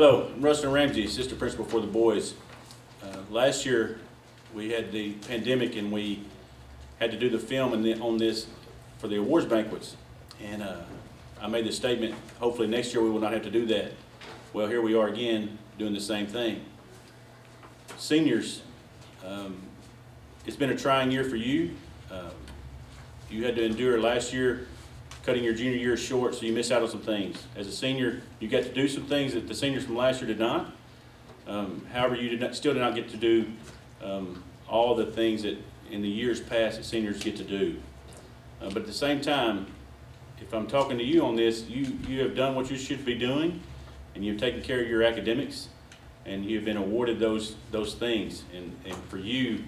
Hello, I'm Rustin Ramsey, assistant principal for the boys. Last year, we had the pandemic and we had to do the film on this for the awards banquets. And I made the statement, hopefully next year we will not have to do that. Well, here we are again doing the same thing. Seniors, it's been a trying year for you. You had to endure last year cutting your junior year short, so you missed out on some things. As a senior, you got to do some things that the seniors from last year did not. However, you still did not get to do all the things that in the years past that seniors get to do. But at the same time, if I'm talking to you on this, you have done what you should be doing, and you've taken care of your academics, and you've been awarded those things. And for you,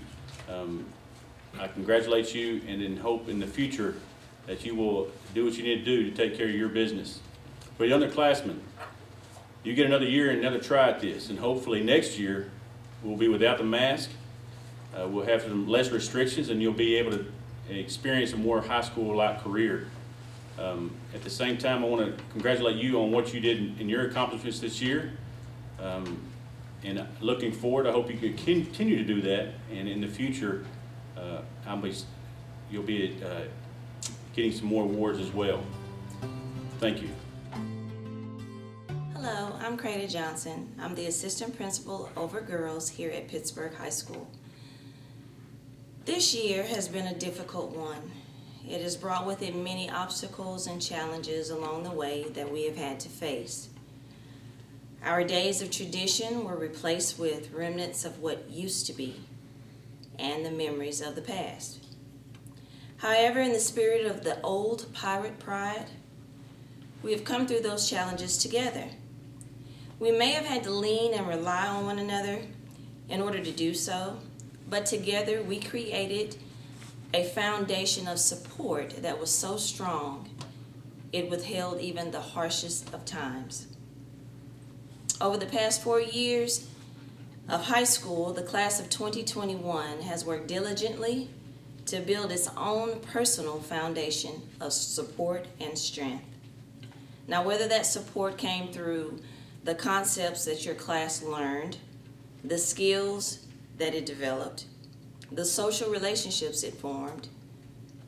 I congratulate you, and then hope in the future that you will do what you need to do to take care of your business. For the underclassmen, you get another year and another try at this, and hopefully next year we'll be without the mask. We'll have some less restrictions, and you'll be able to experience a more high school-like career. At the same time, I want to congratulate you on what you did in your accomplishments this year. And looking forward, I hope you can continue to do that, and in the future, you'll be getting some more awards as well. Thank you. Hello, I'm Crada Johnson. I'm the assistant principal over girls here at Pittsburgh High School. This year has been a difficult one. It has brought with it many obstacles and challenges along the way that we have had to face. Our days of tradition were replaced with remnants of what used to be and the memories of the past. However, in the spirit of the old pirate pride, we have come through those challenges together. We may have had to lean and rely on one another in order to do so, but together we created a foundation of support that was so strong it withheld even the harshest of times. Over the past 4 years of high school, the class of 2021 has worked diligently to build its own personal foundation of support and strength. Now, whether that support came through the concepts that your class learned, the skills that it developed, the social relationships it formed,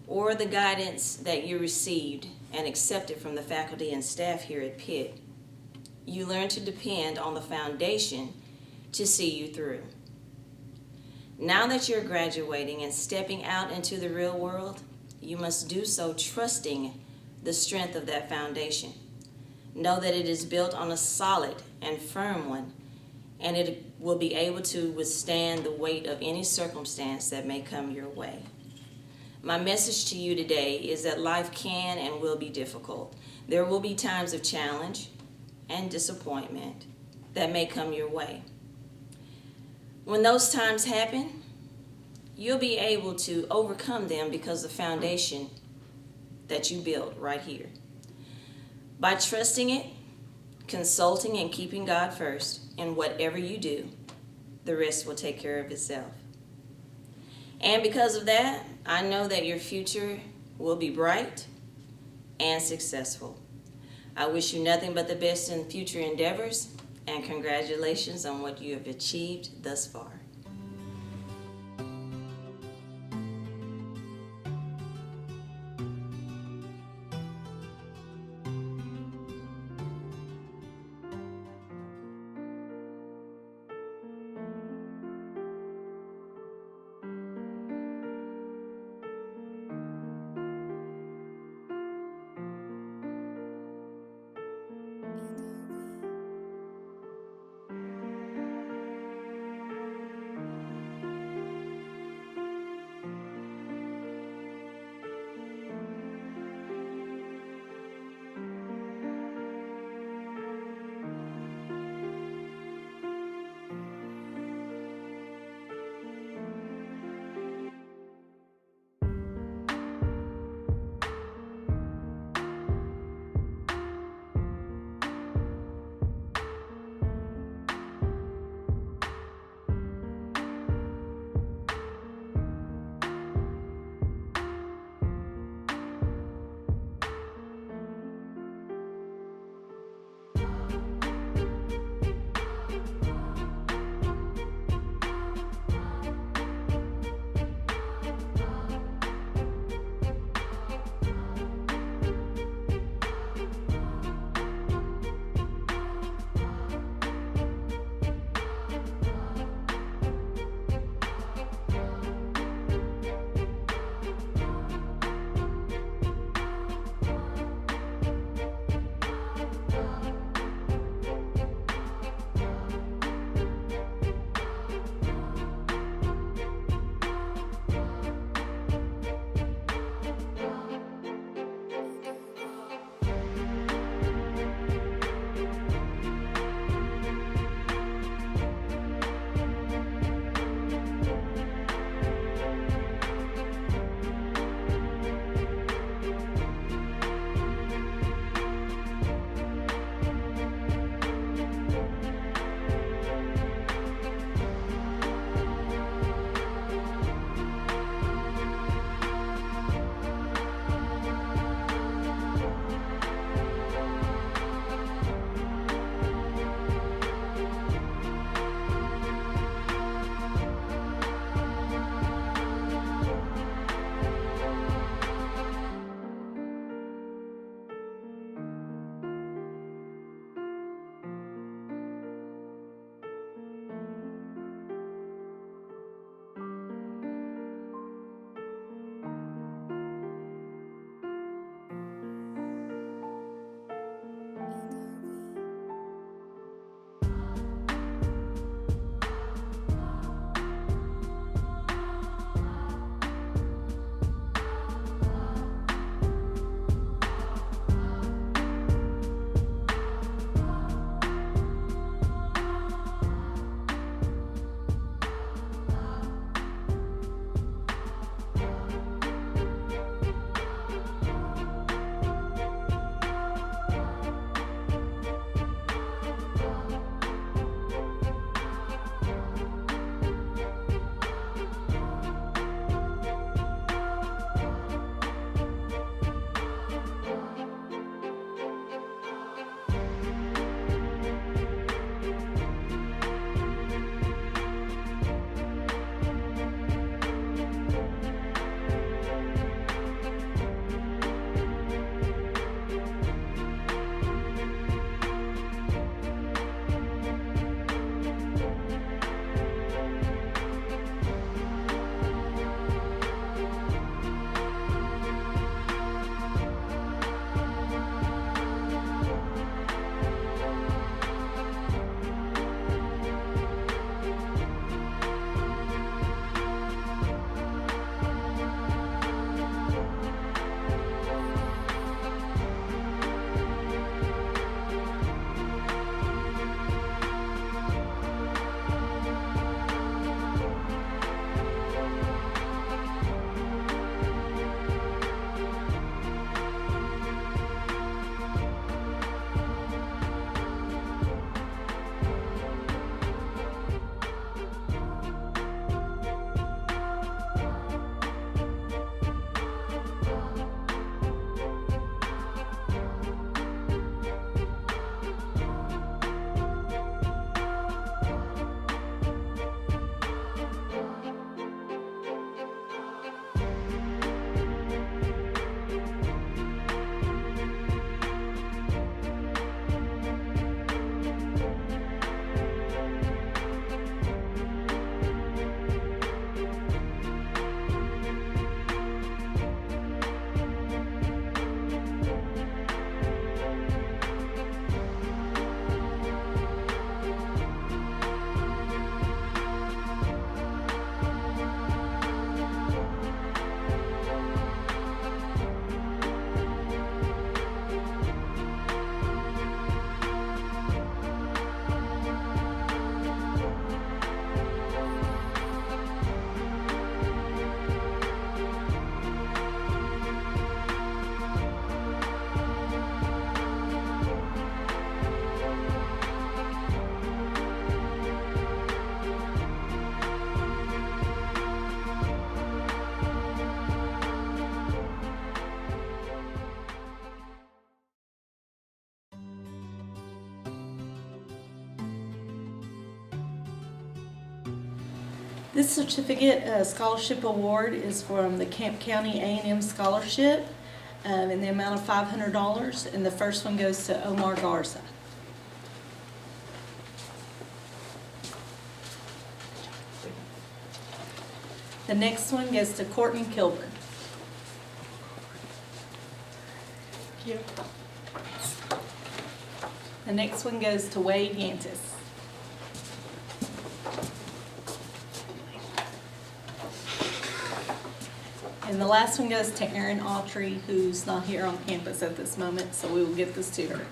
or the guidance that you received and accepted from the faculty and staff here at Pitt, you learned to depend on the foundation to see you through. Now that you're graduating and stepping out into the real world, you must do so trusting the strength of that foundation. Know that it is built on a solid and firm one, and it will be able to withstand the weight of any circumstance that may come your way. My message to you today is that life can and will be difficult. There will be times of challenge and disappointment that may come your way. When those times happen, you'll be able to overcome them because of the foundation that you built right here. By trusting it, consulting, and keeping God first in whatever you do, the rest will take care of itself. And because of that, I know that your future will be bright and successful. I wish you nothing but the best in future endeavors, and congratulations on what you have achieved thus far. This certificate scholarship award is from the Camp County A&M Scholarship in the amount of $500, and the first one goes to Omar Garza. The next one goes to Courtney Kilburn. The next one goes to Wade Yantis. And the last one goes to Erin Autry, who's not here on campus at this moment, so we will give this to her.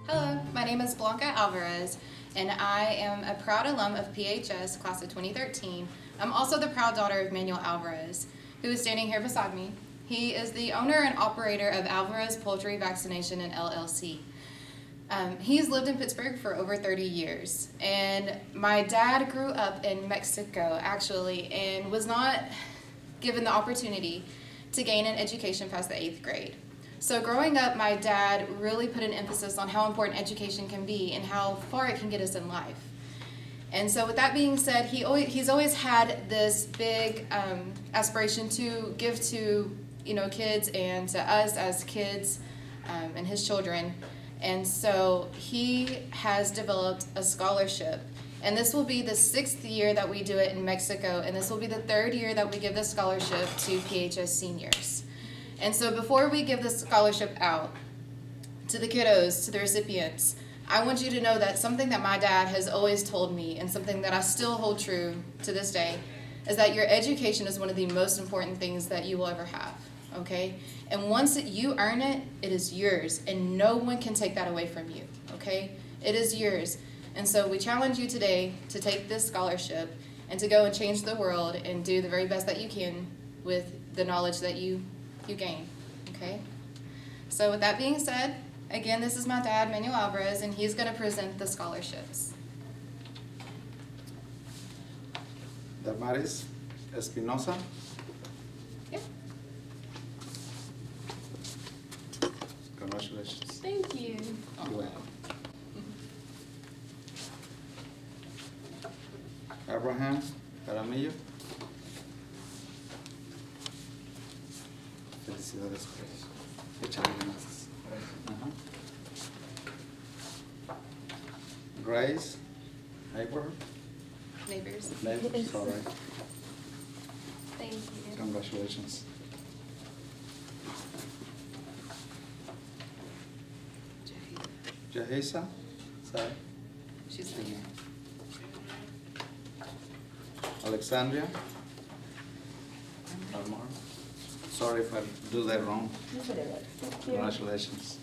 Hello, my name is Blanca Alvarez, and I am a proud alum of PHS, class of 2013. I'm also the proud daughter of Manuel Alvarez, who is standing here beside me. He is the owner and operator of Alvarez Poultry Vaccination and LLC. He's lived in Pittsburgh for over 30 years, and my dad grew up in Mexico, actually, and was not given the opportunity to gain an education past the 8th grade. So growing up, my dad really put an emphasis on how important education can be and how far it can get us in life. And so with that being said, he's always had this big aspiration to give to kids and to us as kids and his children. And so he has developed a scholarship, and this will be the 6th year that we do it in Mexico, and this will be the 3rd year that we give this scholarship to PHS seniors. And so before we give this scholarship out to the kiddos, to the recipients, I want you to know that something that my dad has always told me, and something that I still hold true to this day, is that your education is one of the most important things that you will ever have, okay? And once you earn it, it is yours, and no one can take that away from you, okay? It is yours. And so we challenge you today to take this scholarship and to go and change the world and do the very best that you can with the knowledge that you gain, okay? So with that being said, again, this is my dad, Manuel Alvarez, and he's going to present the scholarships. Damaris Espinosa. Yep. Congratulations. Thank you. You're welcome. Abraham Jaramillo. Felicidades, pues. Échale ganas. Ajá. Grace Hayward. Neighbors. Sorry. Thank you. Congratulations. Jahisa. Sorry. She's right here. Alexandria. Almar. Sorry if I do that wrong. Congratulations.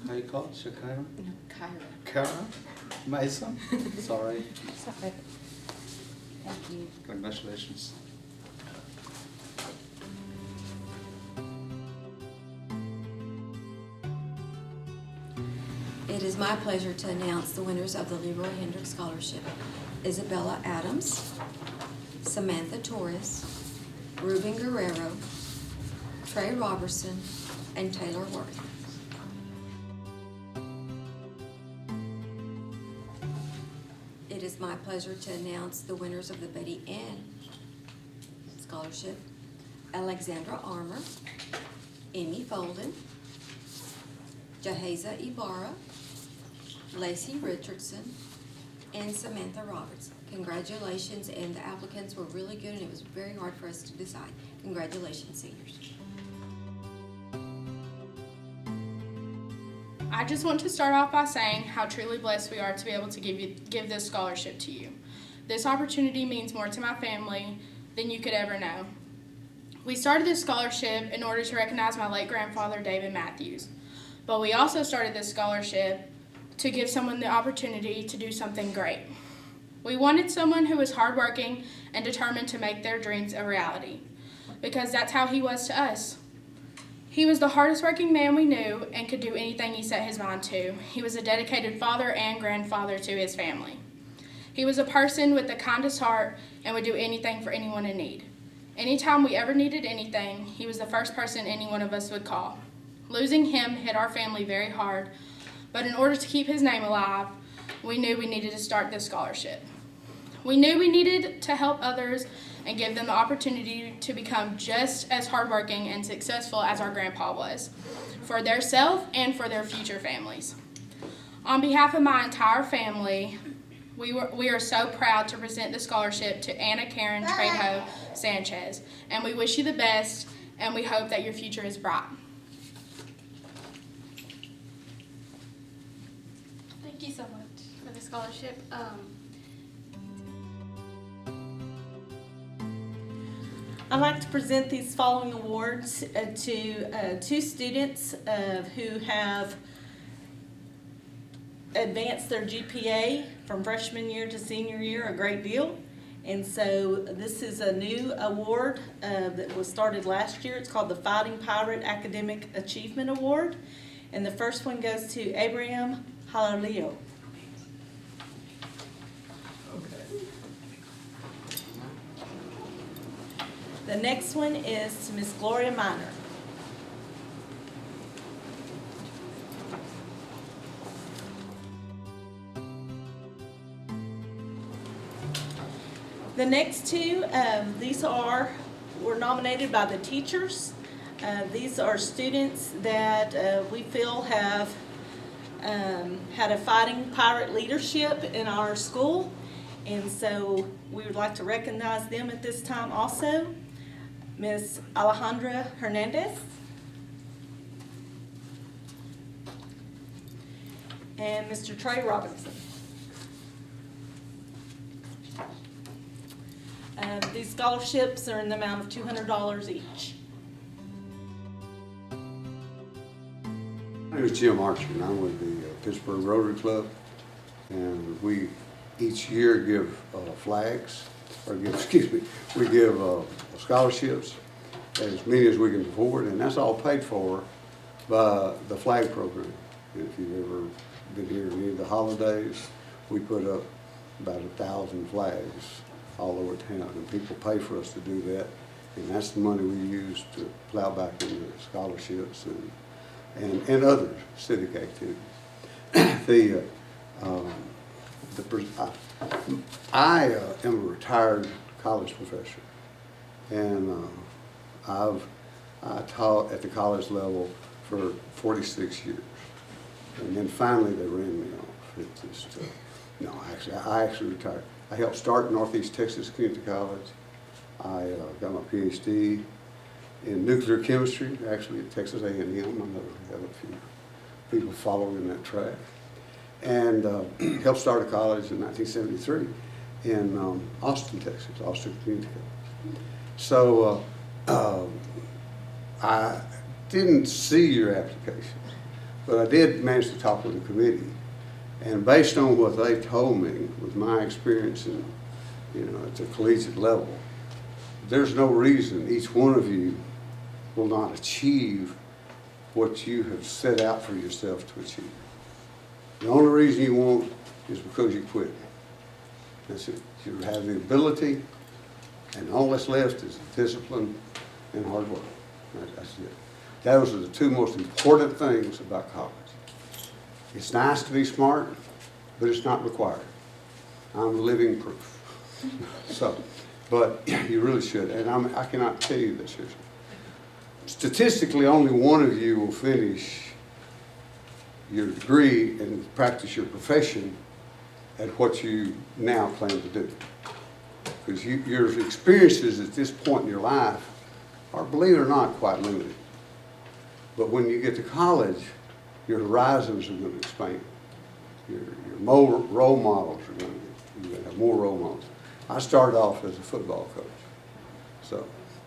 How you call it? Shakira? No, Kyra. Kara? Mason? Sorry. Sorry. Thank you. Congratulations. It is my pleasure to announce the winners of the Leroy Hendricks Scholarship. Isabella Adams, Samantha Torres, Ruben Guerrero, Trey Robertson, and Taylor Worth. It is my pleasure to announce the winners of the Betty Ann Scholarship. Alexandra Armour, Amy Folden, Jaheza Ibarra, Lacey Richardson, and Samantha Roberts. Congratulations, and the applicants were really good, and it was very hard for us to decide. Congratulations, seniors. I just want to start off by saying how truly blessed we are to be able to give this scholarship to you. This opportunity means more to my family than you could ever know. We started this scholarship in order to recognize my late grandfather, David Matthews, but we also started this scholarship to give someone the opportunity to do something great. We wanted someone who was hardworking and determined to make their dreams a reality, because that's how he was to us. He was the hardest working man we knew and could do anything he set his mind to. He was a dedicated father and grandfather to his family. He was a person with the kindest heart and would do anything for anyone in need. Anytime we ever needed anything, he was the first person any one of us would call. Losing him hit our family very hard, but in order to keep his name alive, we knew we needed to start this scholarship. We knew we needed to help others and give them the opportunity to become just as hardworking and successful as our grandpa was, for their self and for their future families. On behalf of my entire family, we are so proud to present the scholarship to Anna Karen Trejo Sanchez, and we wish you the best, and we hope that your future is bright. Thank you so much for the scholarship. I'd like to present these following awards to two students who have advanced their GPA from freshman year to senior year a great deal. And so this is a new award that was started last year. It's called the Fighting Pirate Academic Achievement Award. And the first one goes to Abraham Halalio. The next one is to Miss Gloria Miner. The next two, were nominated by the teachers. These are students that we feel have had a fighting pirate leadership in our school. And so we would like to recognize them at this time also. Ms. Alejandra Hernandez. And Mr. Trey Robinson. These scholarships are in the amount of $200 each. My name is Jim Archer, and I'm with the Pittsburgh Rotary Club, and we each year give flags, or we give scholarships, as many as we can afford, and that's all paid for by the flag program. And if you've ever been here any of the holidays, we put up about 1,000 flags all over town, and people pay for us to do that, and that's the money we use to plow back into scholarships and other civic activities. I am a retired college professor, and I taught at the college level for 46 years, and then finally they ran me off. It just, no, I actually retired. I helped start Northeast Texas Community College. I got my PhD in nuclear chemistry, actually at Texas A&M. I know we have a few people following that track. And helped start a college in 1973 in Austin, Texas, Austin Community College. So I didn't see your application, but I did manage to talk with the committee. And based on what they told me, with my experience in, at the collegiate level, there's no reason each one of you will not achieve what you have set out for yourself to achieve. The only reason you won't is because you quit. That's it. You have the ability, and all that's left is discipline and hard work. That's it. Those are the two most important things about college. It's nice to be smart, but it's not required. I'm living proof. But you really should, and I cannot tell you this. Statistically, only one of you will finish your degree and practice your profession at what you now plan to do. Because your experiences at this point in your life are, believe it or not, quite limited. But when you get to college, your horizons are going to expand. Your role models are going to have more role models. I started off as a football coach,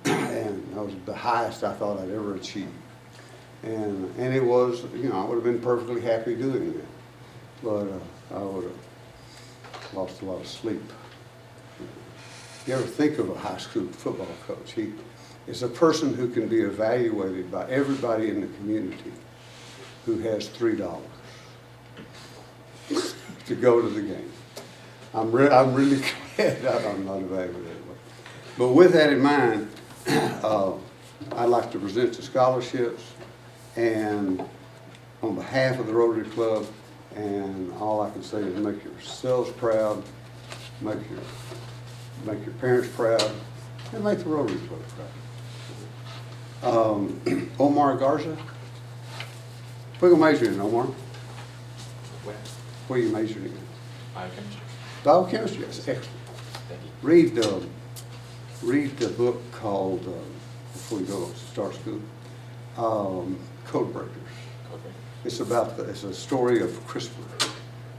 and that was the highest I thought I'd ever achieve. And it was, I would have been perfectly happy doing that, but I would have lost a lot of sleep. You ever think of a high school football coach? He is a person who can be evaluated by everybody in the community who has $3 to go to the game. I'm really glad I'm not evaluated that way. But with that in mind, I'd like to present the scholarships. And on behalf of the Rotary Club, and all I can say is make yourselves proud, make your parents proud, and make the Rotary Club proud. Omar Garza, what are you majoring in, Omar? What are you majoring in? Biochemistry. Biochemistry, that's excellent. Thank you. Read the book called, before you go to start school, Code Breakers. Okay. It's a story of CRISPR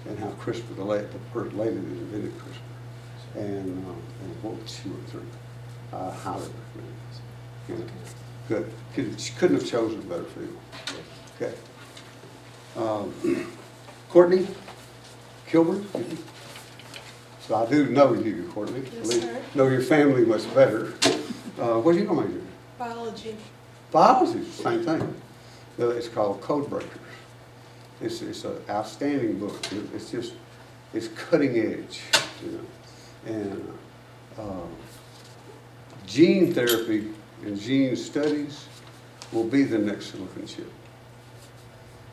and how CRISPR, the lady that invented CRISPR, and what she went through. I highly recommend it. Good. Couldn't have chosen a better field. Okay. Courtney Kilburn. So I do know you, Courtney. Yes, sir. Know your family much better. What are you going to major in? Biology. Biology, same thing. It's called Code Breakers. It's an outstanding book. It's cutting edge, you know. And gene therapy and gene studies will be the next silicon chip.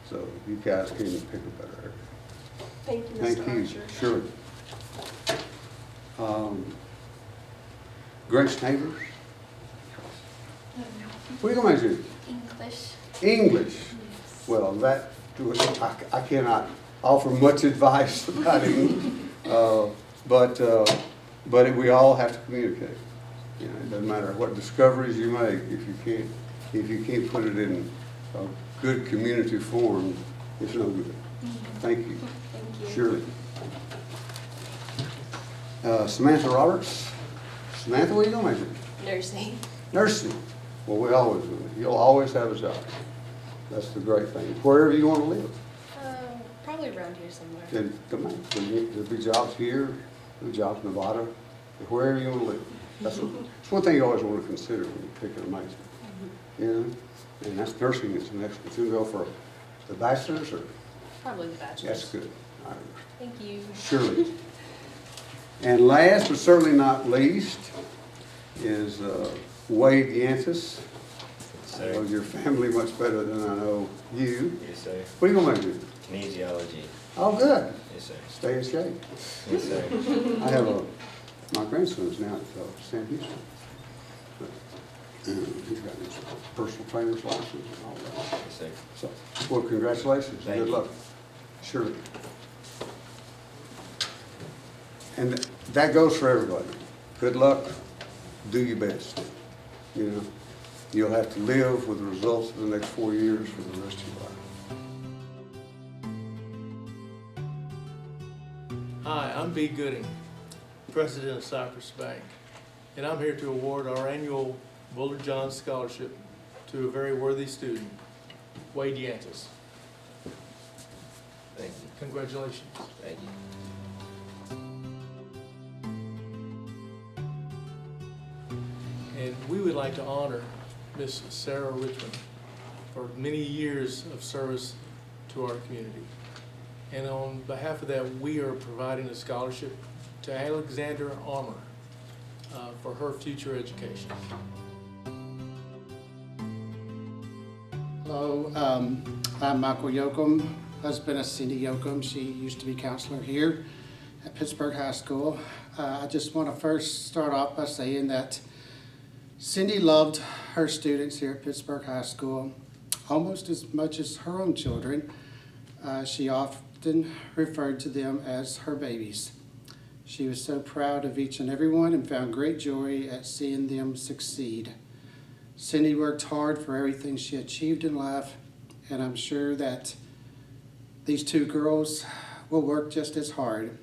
So you guys can pick a better area. Thank you, Thank Mr. you, Archer. sure. Grace Neighbors, what are you going to major English. in? English. Well, I cannot offer much advice about English, but we all have to communicate. You know, it doesn't matter what discoveries you make, if you can't put it in a good community form, it's no good. Thank you. Thank you. Surely. Samantha Roberts. Samantha, what are you going to major in? Nursing. Nursing. Well, we always do. You'll always have a job. That's the great thing. Wherever you want to live. Probably around here somewhere. There'll be jobs here, there'll be jobs in Nevada, wherever you want to live. That's one thing you always want to consider when you pick a major. You know? And that's nursing is the next one. You go for the bachelor's or? Probably the bachelor's. That's good. All right. Thank you. Surely. And last but certainly not least is Wade Yantis. I know your family much better than I know you. Yes, sir. What are you going to do? Kinesiology. Oh, good. Yes, sir. Stay in shape. Yes, sir. I have my grandson's now at Sam Houston. He's got his personal trainer's license and all that. Yes, sir. So, well, congratulations and Thank good you. luck. Surely. And that goes for everybody. Good luck. Do your best. You know, you'll have to live with the results of the next 4 years for the rest of your life. Hi, I'm B. Gooding, President of Cypress Bank, and I'm here to award our annual Bullard John Scholarship to a very worthy student, Wade Yantis. Thank you. Congratulations. Thank you. And we would like to honor Miss Sarah Richmond for many years of service to our community. And on behalf of that, we are providing a scholarship to Alexander Armour for her future education. Hello, I'm Michael Yoakum, husband of Cindy Yoakum. She used to be counselor here at Pittsburgh High School. I just want to first start off by saying that Cindy loved her students here at Pittsburgh High School almost as much as her own children. She often referred to them as her babies. She was so proud of each and every one and found great joy at seeing them succeed. Cindy worked hard for everything she achieved in life, and I'm sure that these two girls will work just as hard.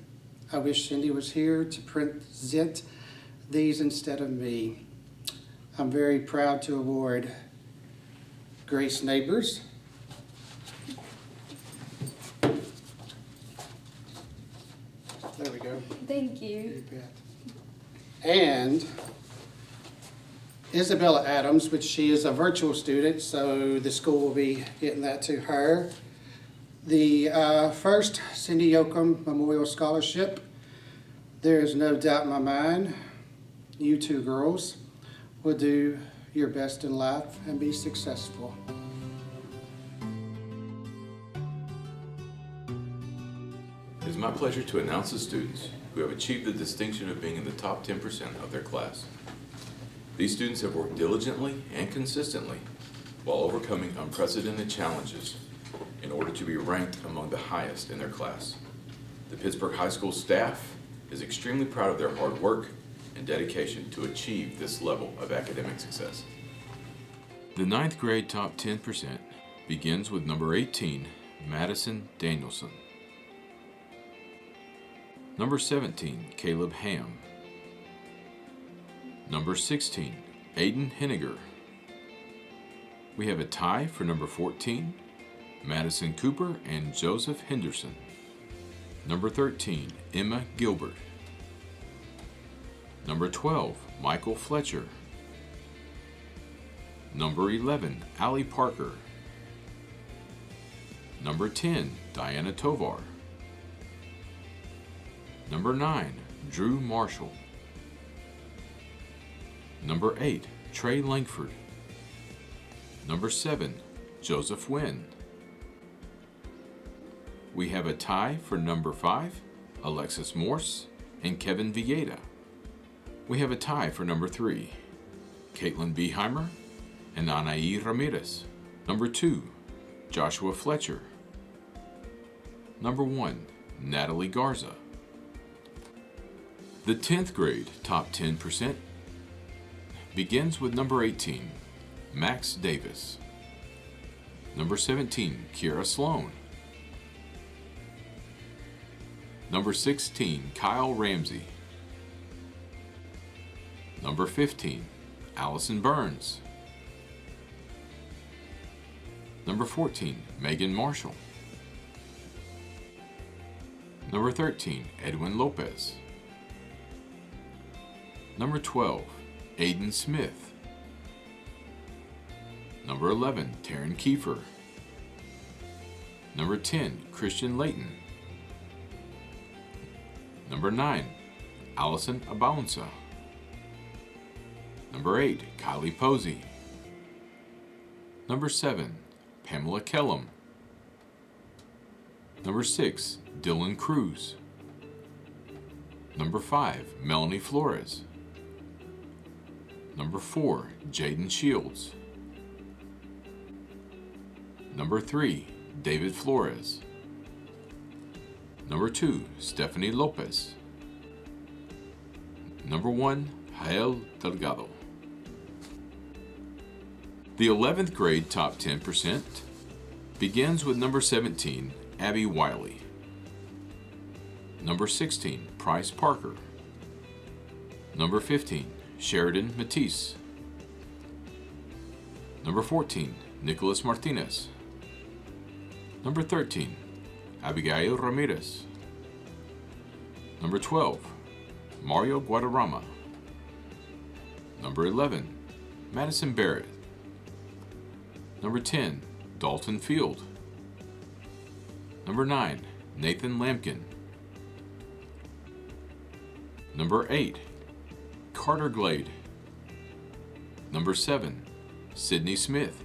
I wish Cindy was here to present these instead of me. I'm very proud to award Grace Neighbors, there we go. Thank you. And Isabella Adams, which she is a virtual student, so the school will be getting that to her. The first Cindy Yoakum Memorial Scholarship. There is no doubt in my mind, you two girls will do your best in life and be successful. It is my pleasure to announce the students who have achieved the distinction of being in the top 10% of their class. These students have worked diligently and consistently while overcoming unprecedented challenges in order to be ranked among the highest in their class. The Pittsburgh High School staff is extremely proud of their hard work and dedication to achieve this level of academic success. The 9th grade top 10% begins with number 18, Madison Danielson. Number 17, Caleb Ham. Number 16, Aiden Henniger. We have a tie for number 14, Madison Cooper and Joseph Henderson. Number 13, Emma Gilbert. Number 12, Michael Fletcher. Number 11, Allie Parker. Number 10, Diana Tovar. Number 9, Drew Marshall. Number 8, Trey Langford. Number 7, Joseph Wynn. We have a tie for number 5, Alexis Morse and Kevin Villeda. We have a tie for number 3, Caitlin Beheimer and Anaí Ramirez. Number 2, Joshua Fletcher. Number 1, Natalie Garza. The 10th grade top 10% begins with number 18, Max Davis. Number 17, Kiera Sloan. Number 16, Kyle Ramsey. Number 15, Allison Burns. Number 14, Megan Marshall. Number 13, Edwin Lopez. Number 12, Aiden Smith. Number 11, Taryn Kiefer. Number 10, Christian Layton. Number 9, Allison Abounsa. Number 8, Kylie Posey. Number 7, Pamela Kellum. Number 6, Dylan Cruz. Number 5, Melanie Flores. Number 4, Jaden Shields. Number 3, David Flores. Number 2, Stephanie Lopez. Number 1, Jael Delgado. The 11th grade top 10% begins with number 17, Abby Wiley. Number 16, Price Parker. Number 15, Sheridan Matisse. Number 14, Nicholas Martinez. Number 13, Abigail Ramirez. Number 12, Mario Guadarrama. Number 11, Madison Barrett. Number 10, Dalton Field. Number 9, Nathan Lampkin. Number 8, Carter Glade. Number 7, Sydney Smith.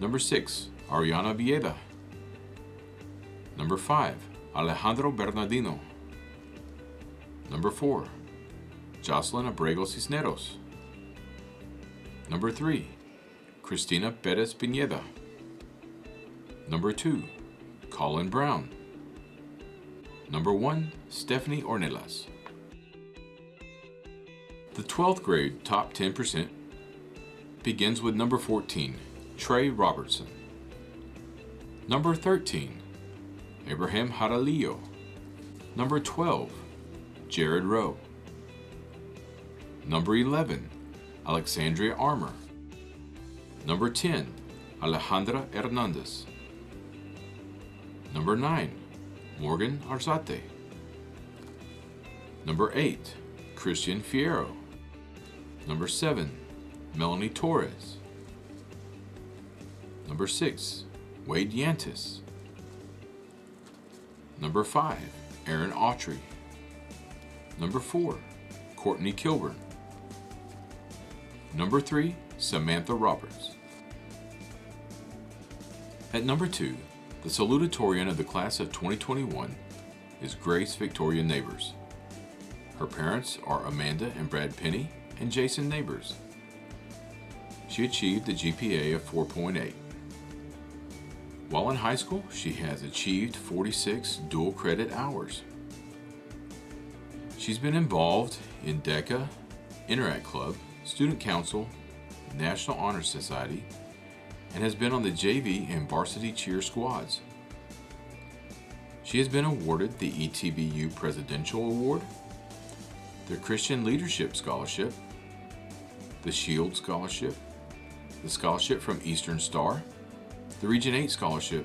Number 6, Ariana Vieda. Number 5, Alejandro Bernardino. Number 4, Jocelyn Abrego Cisneros. Number 3, Cristina Perez Pineda. Number 2, Colin Brown. Number 1, Stephanie Ornelas. The 12th grade top 10% begins with number 14, Trey Robertson. Number 13, Abraham Haralillo. Number 12, Jared Rowe. Number 11, Alexandria Armour. Number 10, Alejandra Hernandez. Number 9, Morgan Arzate. Number 8, Christian Fierro. Number 7, Melanie Torres. Number 6, Wade Yantis. Number 5, Aaron Autry. Number 4, Courtney Kilburn. Number 3, Samantha Roberts. At number 2, The salutatorian of the class of 2021 is Grace Victoria Neighbors. Her parents are Amanda and Brad Penny and Jason Neighbors. She achieved a GPA of 4.8. While in high school, she has achieved 46 dual credit hours. She's been involved in DECA, Interact Club, Student Council, National Honor Society, and has been on the JV and varsity cheer squads. She has been awarded the ETBU Presidential Award, the Christian Leadership Scholarship, the Shield Scholarship, the Scholarship from Eastern Star, the Region 8 Scholarship,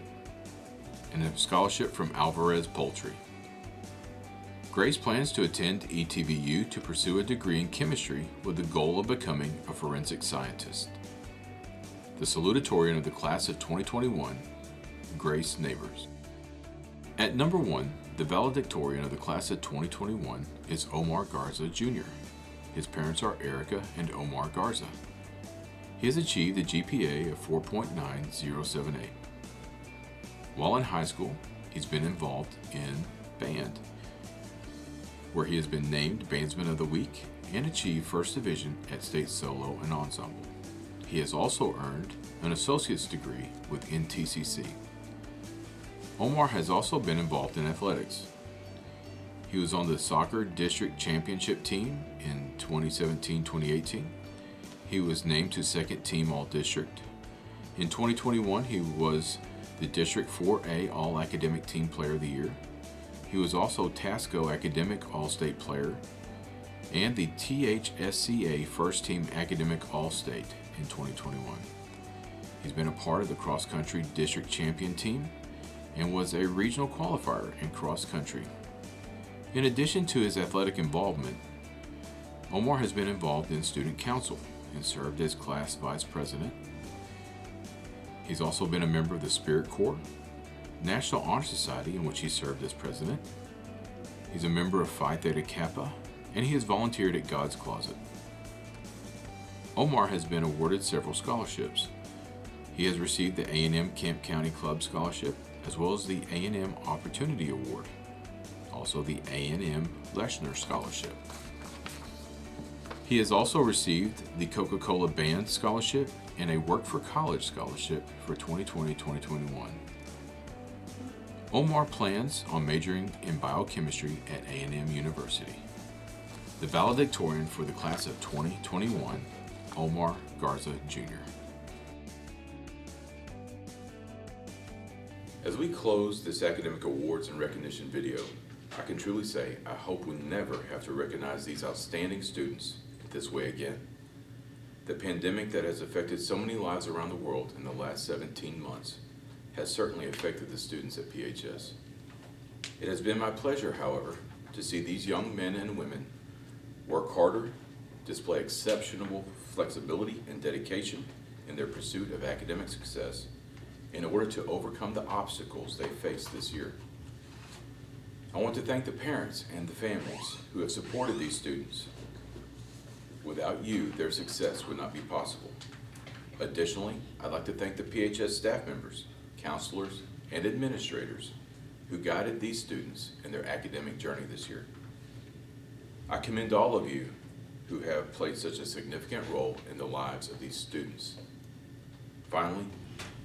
and a scholarship from Alvarez Poultry. Grace plans to attend ETBU to pursue a degree in chemistry with the goal of becoming a forensic scientist. The salutatorian of the class of 2021, Grace Neighbors. At number 1, the valedictorian of the class of 2021 is Omar Garza Jr. His parents are Erica and Omar Garza. He has achieved a GPA of 4.9078. While in high school, he's been involved in band, where he has been named Bandsman of the Week and achieved First Division at State Solo and Ensemble. He has also earned an associate's degree with NTCC. Omar has also been involved in athletics. He was on the soccer district championship team in 2017-2018. He was named to second team all-district. In 2021, he was the District 4A All-Academic Team Player of the Year. He was also TASCO Academic All-State Player and the THSCA First Team Academic All-State in 2021. He's been a part of the cross-country district champion team and was a regional qualifier in cross-country. In addition to his athletic involvement, Omar has been involved in student council and served as class vice president. He's also been a member of the Spirit Corps, National Honor Society, in which he served as president. He's a member of Phi Theta Kappa, and he has volunteered at God's Closet. Omar has been awarded several scholarships. He has received the A&M Kemp County Club Scholarship, as well as the A&M Opportunity Award, also the A&M Leshner Scholarship. He has also received the Coca-Cola Band Scholarship and a Work for College Scholarship for 2020-2021. Omar plans on majoring in biochemistry at A&M University. The valedictorian for the class of 2021, Omar Garza Jr. As we close this academic awards and recognition video, I can truly say I hope we never have to recognize these outstanding students this way again. The pandemic that has affected so many lives around the world in the last 17 months has certainly affected the students at PHS. It has been my pleasure, however, to see these young men and women work harder, display exceptional flexibility and dedication in their pursuit of academic success in order to overcome the obstacles they faced this year. I want to thank the parents and the families who have supported these students. Without you, their success would not be possible. Additionally, I'd like to thank the PHS staff members, counselors, and administrators who guided these students in their academic journey this year. I commend all of you who have played such a significant role in the lives of these students. Finally,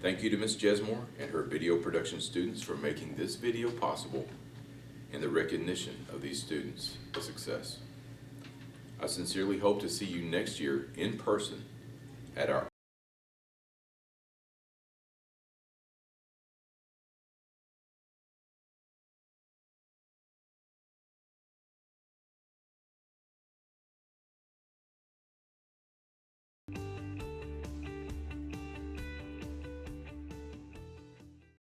thank you to Ms. Jesmore and her video production students for making this video possible and the recognition of these students a success. I sincerely hope to see you next year in person at our